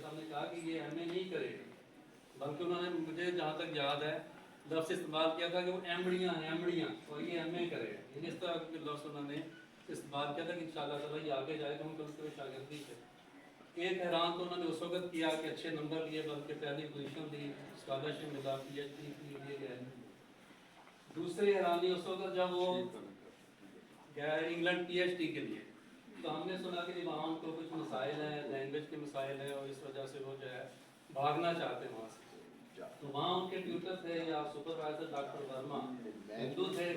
صاحب نے کہا کہ یہ ایم اے نہیں کرے گا، بلکہ انہوں نے مجھے جہاں تک یاد ہے لفظ استعمال کیا تھا کہ وہ ایمڑیاں اور یہ ایم اے کرے گا، یعنی اس طرح کے لفظ انہوں نے استعمال کیا تھا کہ انشاءاللہ تعالیٰ یہ آگے جائے تو ہم اس کو شاگردی سے ایک حیران تو انہوں نے اس وقت کیا کہ اچھے نمبر لیے، بلکہ پہلی پوزیشن دی، اسکالرشپ ملا، پی ایچ ڈی کے لیے گئے۔ دوسری حیرانی اس وقت جب وہ گئے انگلینڈ پی ایچ ڈی کے لیے، تو ہم نے سنا کہ وہاں کو کچھ مسائل ہیں، لینگویج کے مسائل ہیں، اور اس وجہ سے وہ جو ہے بھاگنا چاہتے ہیں وہاں سے۔ تو وہاں ان کے ٹیوٹر تھے یا سپروائزر ڈاکٹر ورما، ہندو تھے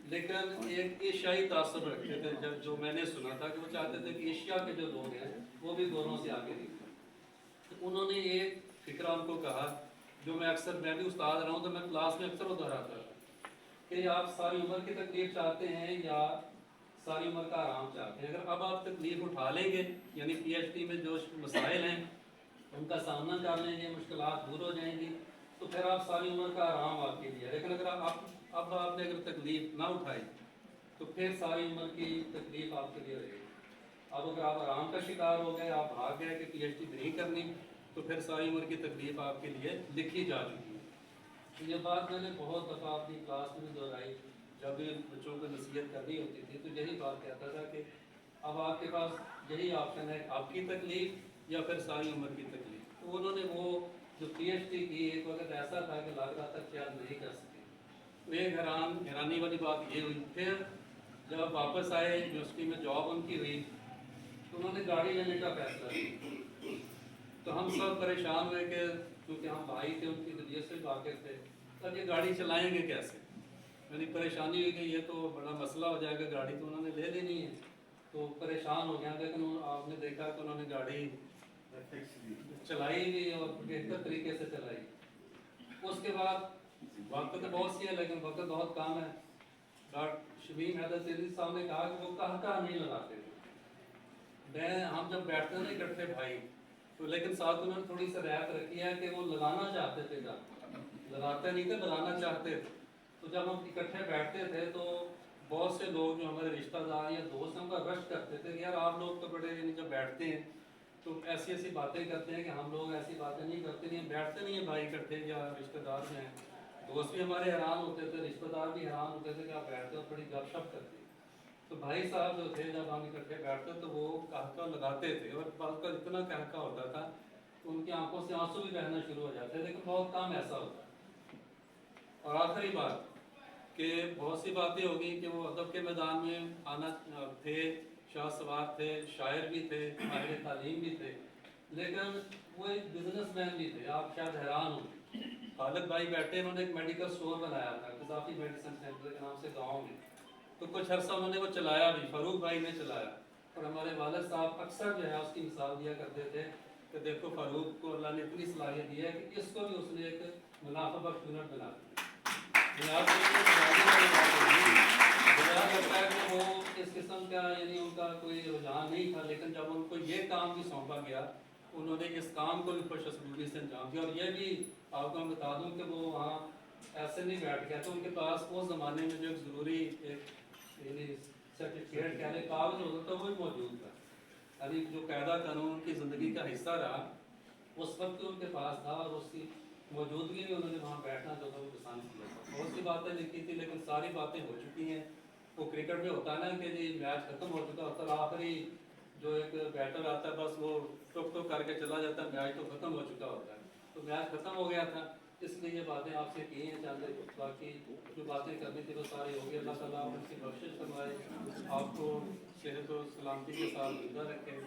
لیکن ایک ایشیائی تعصب رکھتے تھے، جب جو میں نے سنا تھا کہ وہ چاہتے تھے کہ ایشیا کے جو لوگ ہیں وہ بھی گوروں سے آگے نکلیں۔ تو انہوں نے ایک فکرہ ان کو کہا جو میں بھی استاد رہا ہوں تو میں کلاس میں اکثر وہ دہراتا تھا کہ آپ ساری عمر کی تکلیف چاہتے ہیں یا ساری عمر کا آرام چاہتے ہیں؟ اگر اب آپ تکلیف اٹھا لیں گے، یعنی پی ایچ ڈی میں جو مسائل ہیں ان کا سامنا کر لیں گے، مشکلات دور ہو جائیں گی، تو پھر آپ ساری عمر کا آرام آپ کے لیے۔ لیکن اگر اب آپ نے اگر تکلیف نہ اٹھائی تو پھر ساری عمر کی تکلیف آپ کے لیے رہے گی۔ اب اگر آپ آرام کا شکار ہو گئے، آپ بھاگ گئے کہ پی ایچ ڈی نہیں کرنی، تو پھر ساری عمر کی تکلیف آپ کے لیے لکھی جا چکی ہے۔ تو یہ بات میں نے بہت دفعہ اپنی کلاس میں بھی دہرائی، جب بھی بچوں کو نصیحت کرنی ہوتی تھی تو یہی بات کہتا تھا کہ اب آپ کے پاس یہی آپشن ہے، آپ کی تکلیف یا پھر ساری عمر کی تکلیف۔ تو انہوں نے وہ جو پی ایچ ڈی کی ایک وقت ایسا تھا کہ لگ رہا تھا شاید نہیں کر سکے۔ تو ایک حیرانی والی بات یہ ہوئی، پھر جب واپس آئے یونیورسٹی میں جاب ان کی ہوئی تو انہوں نے گاڑی لینے کا فیصلہ کیا۔ تو ہم سب پریشان ہوئے کہ کیونکہ ہم بھائی تھے، ان کی طبیعت سے واقف تھے، تب یہ گاڑی چلائیں گے کیسے؟ یعنی پریشانی ہوئی کہ یہ تو بڑا مسئلہ ہو جائے گا، گاڑی تو انہوں نے لے لینی ہے، تو پریشان ہو گیا۔ لیکن آپ نے دیکھا کہ انہوں نے گاڑی چلائی بھی اور بہتر طریقے سے چلائی۔ اس کے بعد وقت تو بہت سی ہے لیکن وقت بہت کم ہے۔ ڈاکٹر شمیم حیدر سیدھی صاحب نے کہا کہ وہ کہا نہیں لگاتے تھے۔ ہم جب بیٹھتے ہیں اکٹھے بھائی تو لیکن ساتھ انہوں نے تھوڑی سی رعایت رکھی ہے کہ وہ لگانا چاہتے تھے، لگاتے نہیں تھے، لگانا چاہتے تھے۔ تو جب ہم اکٹھے بیٹھتے تھے تو بہت سے لوگ جو ہمارے رشتہ دار یا دوست ہیں ان کا رش کرتے تھے کہ یار آپ لوگ تو بڑے، یعنی جب بیٹھتے ہیں تو ایسی ایسی باتیں کرتے ہیں کہ ہم لوگ ایسی باتیں نہیں کرتے، نہیں بیٹھتے نہیں ہیں بھائی اکٹھے یا رشتہ دار ہیں۔ دوست بھی ہمارے حیران ہوتے تھے، رشتہ دار بھی حیران ہوتے تھے کہ آپ بیٹھتے ہو بڑی گپ شپ کرتے ہیں۔ تو بھائی صاحب جو تھے جب ہم اکٹھے بیٹھتے تو وہ کہکہ لگاتے تھے، اور بعض کا اتنا کہکہ ہوتا تھا کہ ان کی آنکھوں سے آنسو بھی بہنا شروع ہو جاتے، لیکن بہت کم ایسا ہوتا ہے۔ اور آخری بات کہ بہت سی باتیں ہوگی کہ وہ ادب کے میدان میں آنا تھے، شاہ سوار تھے، شاعر بھی تھے، ماہر تعلیم بھی تھے، لیکن وہ ایک بزنس مین بھی تھے۔ آپ شاید حیران ہوں، خالد بھائی بیٹھے، انہوں نے ایک میڈیکل سٹور بنایا تھا قذافی میڈیسن سینٹر کے نام سے گاؤں میں، تو کچھ عرصہ انہوں نے وہ چلایا بھی، فاروق بھائی نے چلایا۔ اور ہمارے والد صاحب اکثر جو ہے اس کی مثال دیا کرتے تھے کہ دیکھو فاروق کو اللہ نے اتنی صلاحیت دی ہے کہ اس کو بھی اس نے ایک منافع بخش یونٹ بنا دیا۔ لگتا ہے کہ وہ اس قسم کا، یعنی ان کا کوئی رجحان نہیں تھا، لیکن جب ان کو یہ کام بھی سونپا گیا انہوں نے اس کام کو بھی خوش اسلوبی سے انجام دیا۔ اور یہ بھی آپ کو میں بتا دوں کہ وہ وہاں ایسے نہیں بیٹھ گیا، تو ان کے پاس اس زمانے میں جو ایک ضروری ایک یعنی سرٹیفکیٹ کہہ لیں کاغذ ہوتا تھا وہ بھی موجود تھا، یعنی جو قاعدہ قانون کی زندگی کا حصہ رہا اس وقت ان کے پاس تھا، اور اس کی موجودگی میں انہوں نے وہاں بیٹھنا جو تھا وہ پسند کیا تھا۔ بہت سی باتیں لکھی تھی لیکن ساری باتیں ہو چکی ہیں۔ وہ کرکٹ میں ہوتا ہے نا کہ جی میچ ختم ہو چکا ہوتا ہے، آخری جو ایک بیٹر آتا ہے بس وہ ٹک ٹک کر کے چلا جاتا ہے، میچ تو ختم ہو چکا ہوتا ہے۔ تو میچ ختم ہو گیا تھا، اس لیے یہ باتیں آپ سے کی ہیں چاندے، باقی جو باتیں کرنی تھی وہ ساری ہو گئی۔ اللہ تعالیٰ آپ اس کی بخشش فرمائے، آپ کو صحت و سلامتی کے ساتھ زندہ رکھے۔